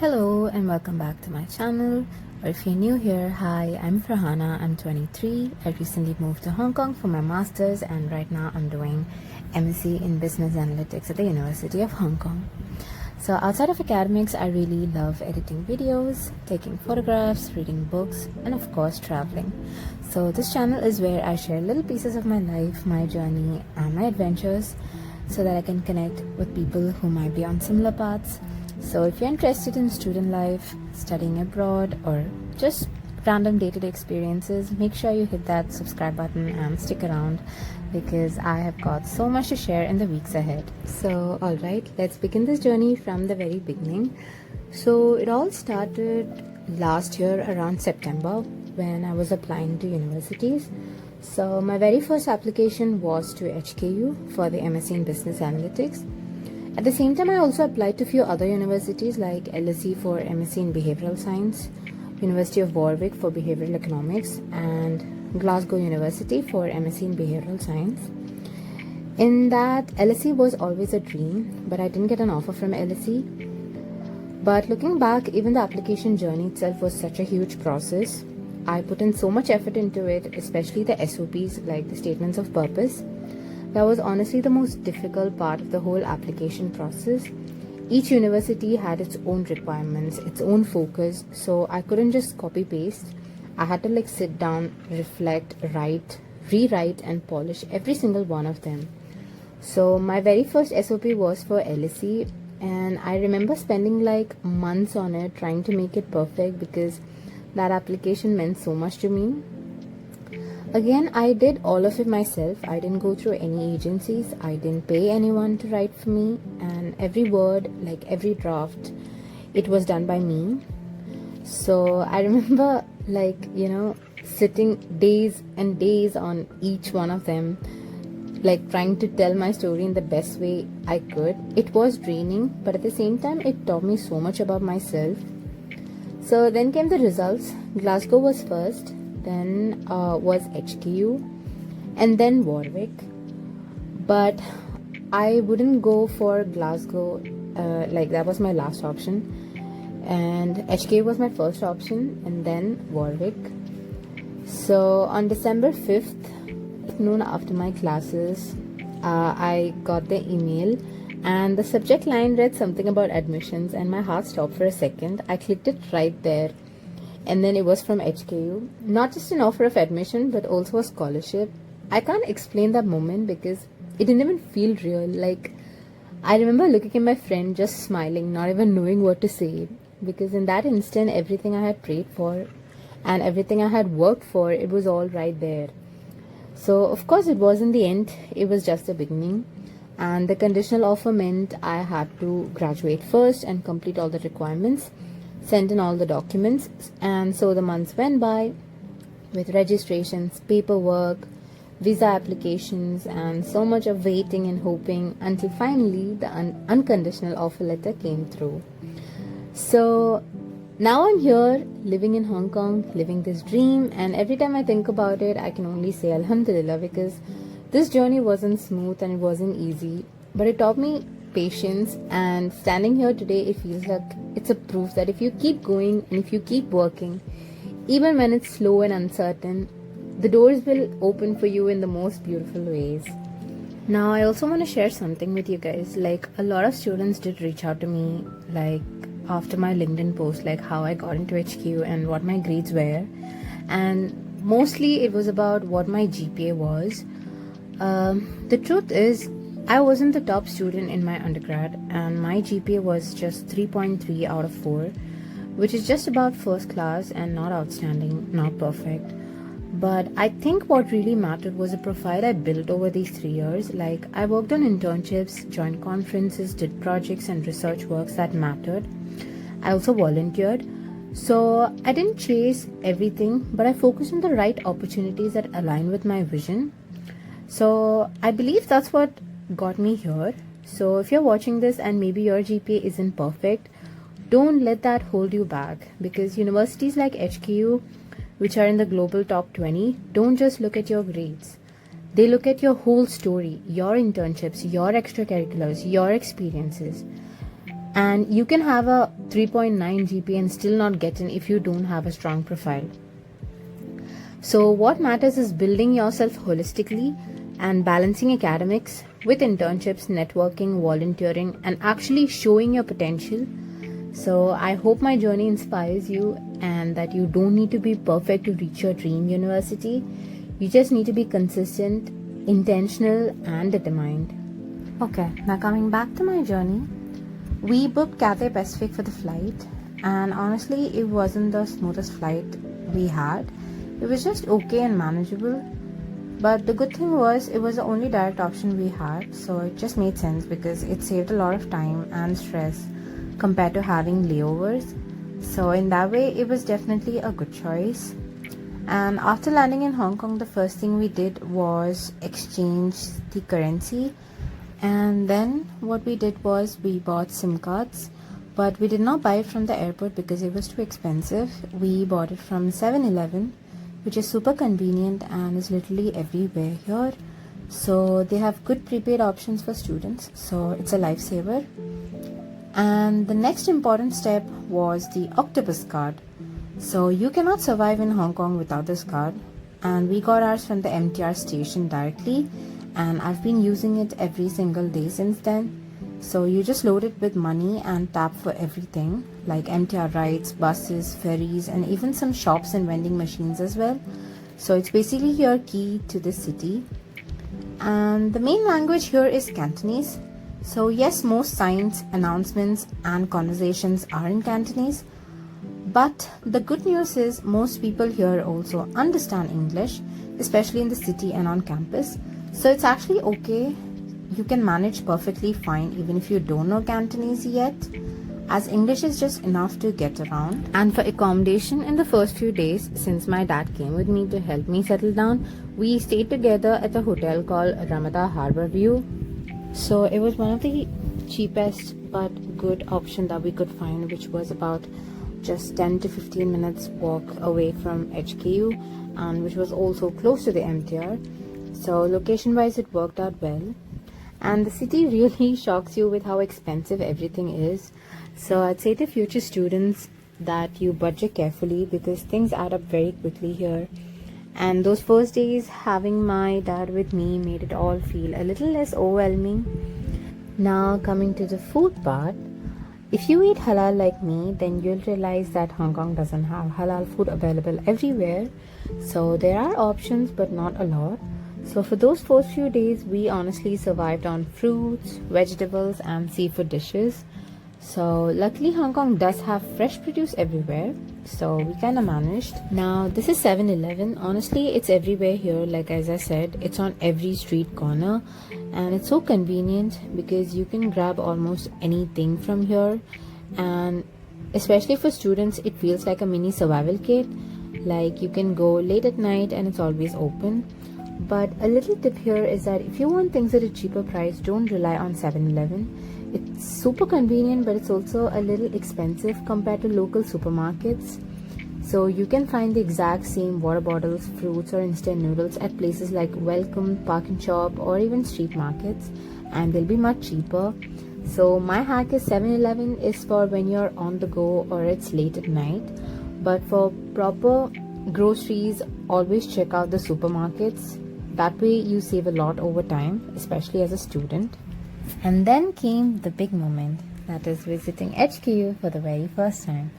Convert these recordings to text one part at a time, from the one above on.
Hello and welcome back to my channel, or if you're new here, hi, I'm Farhana, I'm 23. I recently moved to Hong Kong for my masters and right now I'm doing MSc in Business Analytics at the University of Hong Kong. So outside of academics, I really love editing videos, taking photographs, reading books, and of course traveling. So this channel is where I share little pieces of my life, my journey, and my adventures so that I can connect with people who might be on similar paths. So if you're interested in student life, studying abroad, or just random day-to-day experiences, make sure you hit that subscribe button and stick around because I have got so much to share in the weeks ahead. So alright, let's begin this journey from the very beginning. So it all started last year around September when I was applying to universities. So my very first application was to HKU for the MSc in Business Analytics. At the same time, I also applied to a few other universities like LSE for MSc in Behavioral Science, University of Warwick for Behavioral Economics, and Glasgow University for MSc in Behavioral Science. In that, LSE was always a dream, but I didn't get an offer from LSE. But looking back, even the application journey itself was such a huge process. I put in so much effort into it, especially the SOPs like the statements of purpose. That was honestly the most difficult part of the whole application process. Each university had its own requirements, its own focus, so I couldn't just copy paste. I had to sit down, reflect, write, rewrite and polish every single one of them. So my very first SOP was for LSE and I remember spending months on it trying to make it perfect because that application meant so much to me. Again, I did all of it myself. I didn't go through any agencies. I didn't pay anyone to write for me. And every word, every draft, it was done by me. So I remember sitting days and days on each one of them, trying to tell my story in the best way I could. It was draining, but at the same time, it taught me so much about myself. So then came the results. Glasgow was first. Then was HKU and then Warwick, but I wouldn't go for Glasgow, that was my last option, and HKU was my first option and then Warwick. So on December 5th, noon after my classes, I got the email and the subject line read something about admissions and my heart stopped for a second. I clicked it right there. And then it was from HKU. Not just an offer of admission, but also a scholarship. I can't explain that moment because it didn't even feel real. I remember looking at my friend just smiling, not even knowing what to say. Because in that instant, everything I had prayed for and everything I had worked for, it was all right there. So, of course, it wasn't the end. It was just the beginning. And the conditional offer meant I had to graduate first and complete all the requirements. Sent in all the documents, and so the months went by with registrations, paperwork, visa applications, and so much of waiting and hoping until finally the unconditional offer letter came through. So now I'm here living in Hong Kong, living this dream, and every time I think about it, I can only say Alhamdulillah because this journey wasn't smooth and it wasn't easy, but it taught me patience, and standing here today, it feels like it's a proof that if you keep going and if you keep working, even when it's slow and uncertain, the doors will open for you in the most beautiful ways. Now, I also want to share something with you guys. A lot of students did reach out to me, after my LinkedIn post, how I got into HQ and what my grades were. And mostly it was about what my GPA was. The truth is, I wasn't the top student in my undergrad and my GPA was just 3.3 out of 4, which is just about first class and not outstanding, not perfect. But I think what really mattered was the profile I built over these 3 years. I worked on internships, joined conferences, did projects and research works that mattered. I also volunteered. So I didn't chase everything, but I focused on the right opportunities that align with my vision. So I believe that's what got me here. So if you're watching this and maybe your GPA isn't perfect, don't let that hold you back, because universities like HKU, which are in the global top 20, don't just look at your grades. They look at your whole story, your internships, your extracurriculars, your experiences. And you can have a 3.9 GPA and still not get in if you don't have a strong profile. So what matters is building yourself holistically and balancing academics with internships, networking, volunteering, and actually showing your potential. So I hope my journey inspires you and that you don't need to be perfect to reach your dream university. You just need to be consistent, intentional, and determined. Okay, now coming back to my journey. We booked Cathay Pacific for the flight, and honestly, it wasn't the smoothest flight we had. It was just okay and manageable. But the good thing was, it was the only direct option we had, so it just made sense because it saved a lot of time and stress compared to having layovers. So in that way, it was definitely a good choice. And after landing in Hong Kong, the first thing we did was exchange the currency. And then what we did was we bought SIM cards, but we did not buy it from the airport because it was too expensive. We bought it from 7-Eleven, which is super convenient and is literally everywhere here. So they have good prepaid options for students, so it's a lifesaver. And the next important step was the Octopus card. So you cannot survive in Hong Kong without this card, and we got ours from the MTR station directly, and I've been using it every single day since then. So you just load it with money and tap for everything like MTR rides, buses, ferries, and even some shops and vending machines as well. So it's basically your key to the city. And the main language here is Cantonese. So yes, most signs, announcements, and conversations are in Cantonese. But the good news is most people here also understand English, especially in the city and on campus. So it's actually okay. You can manage perfectly fine even if you don't know Cantonese yet, as English is just enough to get around. And for accommodation in the first few days, since my dad came with me to help me settle down, we stayed together at a hotel called Ramada Harbour View. So it was one of the cheapest but good option that we could find, which was about just 10 to 15 minutes walk away from HKU, and which was also close to the MTR. So location wise it worked out well. And the city really shocks you with how expensive everything is. So I'd say to future students that you budget carefully because things add up very quickly here. And those first days having my dad with me made it all feel a little less overwhelming. Now coming to the food part. If you eat halal like me, then you'll realize that Hong Kong doesn't have halal food available everywhere. So there are options but not a lot. So for those first few days, we honestly survived on fruits, vegetables, and seafood dishes. So luckily Hong Kong does have fresh produce everywhere, so we kind of managed. Now this is 7-Eleven. Honestly, it's everywhere here. Like as I said, it's on every street corner, and it's so convenient because you can grab almost anything from here. And especially for students, it feels like a mini survival kit. Like you can go late at night and it's always open. But a little tip here is that if you want things at a cheaper price, don't rely on 7-Eleven. It's super convenient, but it's also a little expensive compared to local supermarkets. So you can find the exact same water bottles, fruits, or instant noodles at places like Welcome, Park and Shop, or even street markets, and they'll be much cheaper. So my hack is 7-Eleven is for when you're on the go or it's late at night. But for proper groceries, always check out the supermarkets. That way you save a lot over time, especially as a student. And then came the big moment, that is visiting HKU for the very first time.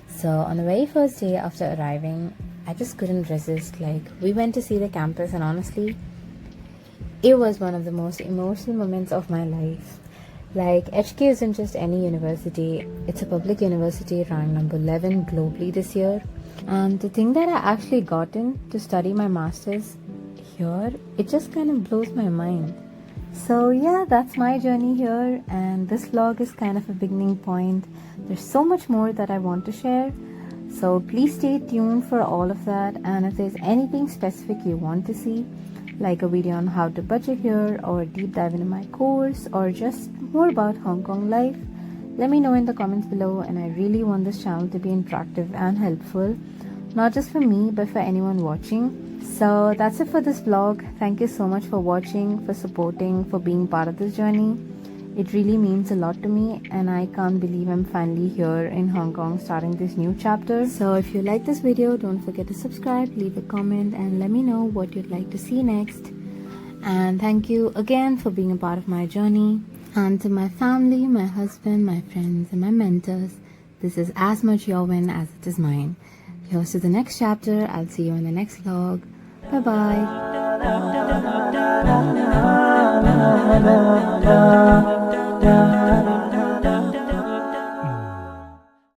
So on the very first day after arriving, I just couldn't resist. Like, we went to see the campus, and honestly, it was one of the most emotional moments of my life. Like, HK isn't just any university, it's a public university ranked number 11 globally this year. And to think that I actually got in to study my master's here, it just kind of blows my mind. So yeah, that's my journey here, and this vlog is kind of a beginning point. There's so much more that I want to share, so please stay tuned for all of that. And if there's anything specific you want to see, like a video on how to budget here, or a deep dive into my course, or just more about Hong Kong life, let me know in the comments below. And I really want this channel to be interactive and helpful. not just for me but for anyone watching. So that's it for this vlog. Thank you so much for watching, for supporting, for being part of this journey. It really means a lot to me, and I can't believe I'm finally here in Hong Kong starting this new chapter. So if you like this video, don't forget to subscribe, leave a comment, and let me know what you'd like to see next. And thank you again for being a part of my journey. And to my family, my husband, my friends, and my mentors, this is as much your win as it is mine. Here's to the next chapter. I'll see you in the next vlog. Bye-bye.